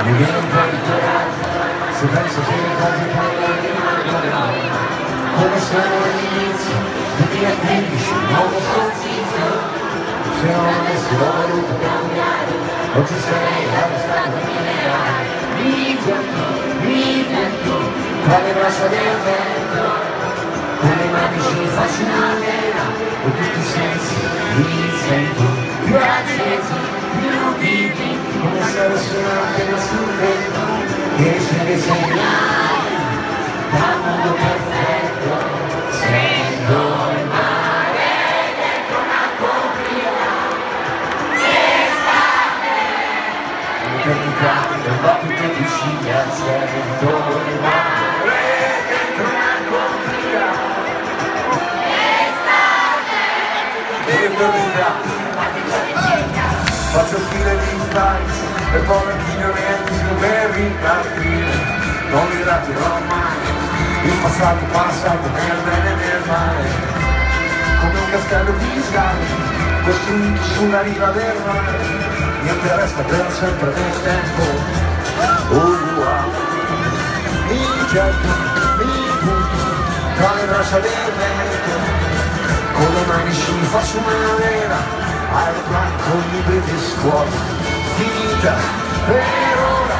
mi viene un po' di coraggio se penso che le cose cambiano come sono all'inizio 2015, nuovo consiglio se non avessi voluto cambiare oggi sarei arrestato mi getto tra le braccia del vento con le mani ci faccio una vela e tutti i sensi li sento più accesi, più vivi come se avessi un'antena sul tetto che esce dei segnali dal mondo perfetto sento il mare dentro una conchiglia estate l'eternità è un battito di ciglia sento il mare dentro una conchiglia faccio file di instanti e poi anch'io neanche per ripartire non mi ratirò mai il passato nel bene e nel male come un castello di sale costruito sulla riva del mare niente resta per sempre nel tempo mi getto, mi butto tra le braccia del vento con le mani ci faccio una vela aeroplano con libri di scuola finita per ora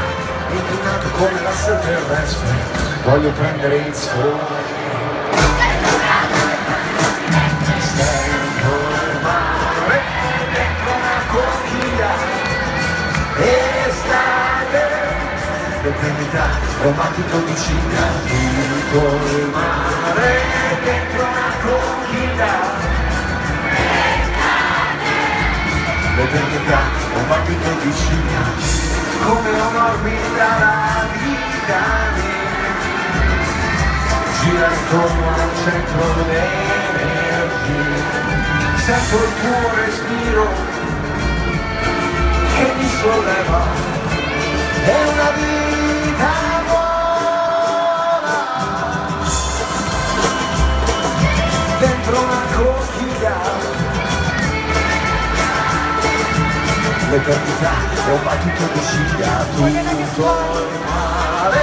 inclinato come l'asse terrestre voglio prendere il sole sento il mare dentro una conchiglia estate l'eternità è un battito di ciglia tutto il mare dentro una conchiglia l'eternità è un battito di ciglia come un'orbita la vita gira intorno al centro dell'energia sento il tuo respiro che mi solleva è una vita buona dentro una conchiglia l'eternità è un battito di ciglia tutto il mare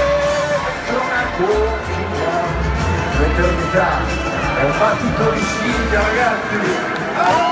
dentro una conchiglia l'eternità è un battito di ciglia ragazzi